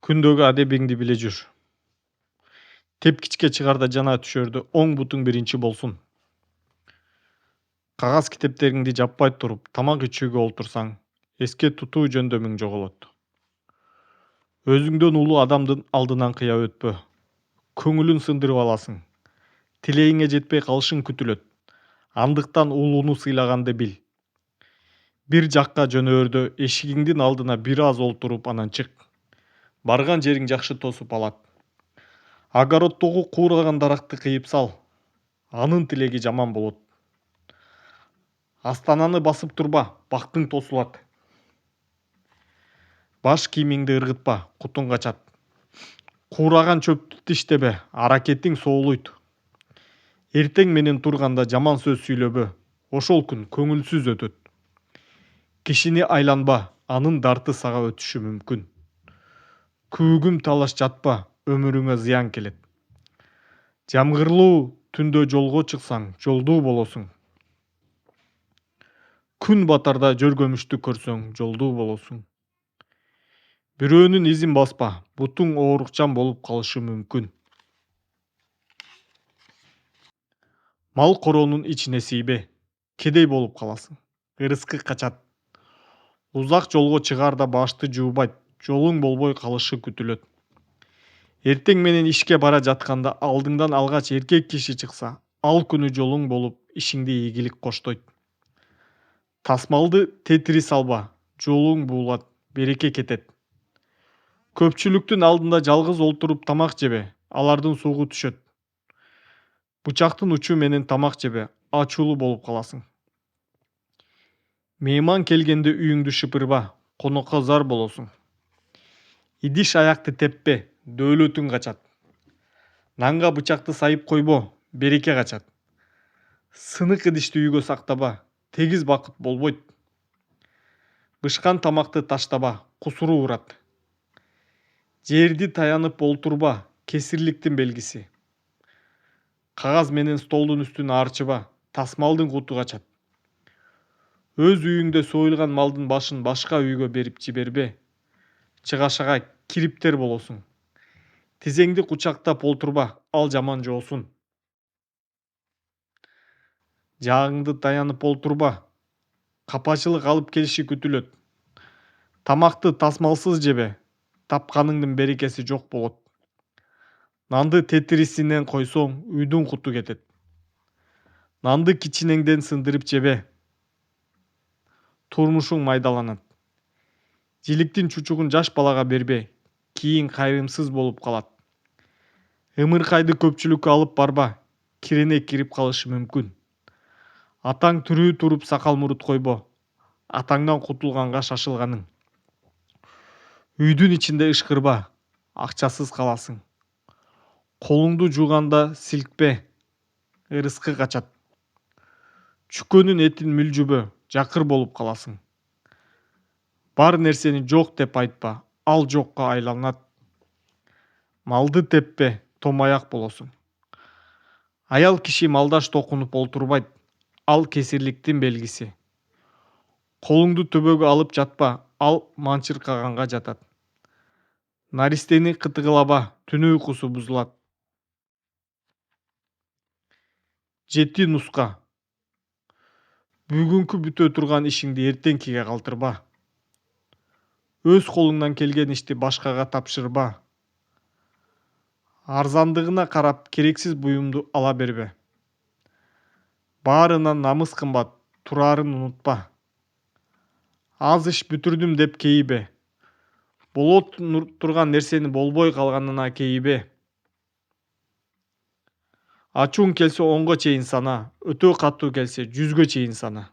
Күндөгү адебиңди биле жүр. Тепкичке чыгарда жана түшөрдө оң бутуң биринчи болсун. Кагаз китептериңди жаппай туруп тамак ичүүгө олтурсаң, эске тутуу жөндөмүң жоголот. Өзүңдөн улуу адамдын алдынан кыя өтпө. Көңүлүн сындырып аласың. Тилегиңе жетпей калышың күтүлөт. Андыктан улууну сыйлаганды бил. Бир жакка жөнөөрдө эшигиңдин алдына бир аз олтуруп анан чык. Барган жериң жакшы тосуп алат. Огороддогу куураган даракты кыйып сал. Анын тилеги жаман болот. Астананы басып турба, бактың тосулат. Баш кийимиңди ыргытпа, кутуң качат. Куураган чөптү тиштебе, аракетиң соолуйт. Эртең менен турганда жаман сөз сүйлөбө, ошол күн көңүлсүз өтөт. Кишини айланба, анын дарты сага өтүшү мүмкүн. Күүгүм талаш жатпа, өмүрүңө зыян келет. Жамгырлуу түндө жолго чыксаң, жолдуу болосуң. Күн батарда жөргөмүштү көрсөң, жолдуу болосуң. Бирөөнүн изин баспа, бутуң оорукчан болуп калышы мүмкүн. Мал короонун ичине тийбе, кедей болуп каласың. Ырыскы качат. Узак жолго чыгаарда башты жуубайт, жолуң болбой калышы күтүлөт. Эртең менен ишке бара жатканда алдыңдан алгач эркек киши чыкса, ал күнү жолуң болуп, ишиңде ийгилик коштойт. Тасмалды тетири салба, жолуң буулат, береке кетет. Көпчүлүктүн алдында жалгыз олтуруп тамак жебе, алардын сугу түшөт. Бычактын учу менен тамак жебе, ачуулуу болуп каласың. Мейман келгенде үйүңдү шыпырба, конокко зар болосуң. Идиш аякты теппе, дөөлөтүң качат. Нанга бычакты сайып койбо, береке качат. Сынык идишти үйгө сактаба, тегиз бакыт болбойт. Бышкан тамакты таштаба, кусуру урат. Жерди таянып олтурба, кесирликтин белгиси. Кагаз менен столдун үстүн аарчыба, тасмалдын куту качат. Өз үйүңдө союлган малдын башын башка үйгө берип жибербе. Чыгашага кириптер болосуң. Тизеңди кучактап олтурба, ал жаман жоосун. Жаагыңды таянып олтурба. Капачылык алып келиши күтүлөт. Тамакты тасмалсыз жебе, тапканыңдын берекеси жок болот. Нанды тетирисинен койсоң, үйдүн куту кетет. Нанды кичинеңден сындырып жебе. Турмушуң майдаланат. Жиликтин чучугун жаш балага бербе, кийин кайрымсыз болуп калат. Ымыркайды көпчүлүккө алып барба, кирене кирип калышы мүмкүн. Атаң тирүү туруп сакал мурут койбо, атаңдан кутулганга шашылганың. Үйдүн ичинде ышкырба, акчасыз каласың. Колуңду жууганда силкпе, ырыскы качат. Чүкөнүн этин мүлжүбө, жакыр болуп каласың. Бар нерсени жок деп айтпа, ал жокко айланат. Малды теппе, томаяк болосуң. Аял киши малдаш токунуп олтурбайт, ал кесирликтин белгиси. Колуңду төбөгө алып жатпа, ал манчыркаганга жатат. Наристени кытыгылаба, түнү уйкусу бузулат. Жети нуска. Бүгүнкү бүтө турган ишиңди эртеңкиге калтырба. Өз колуңдан келген ишти башкага тапшырба. Арзандыгына карап керексиз буюмду ала бербе. Баарынан намыс кымбат, турарын унутпа. Аз иш бүтүрдүм деп кейибе. Болот турган нерсени болбой калганына кейибе. Ачууң келсе 10го чейин сана, өтө катуу келсе 100гө чейин сана.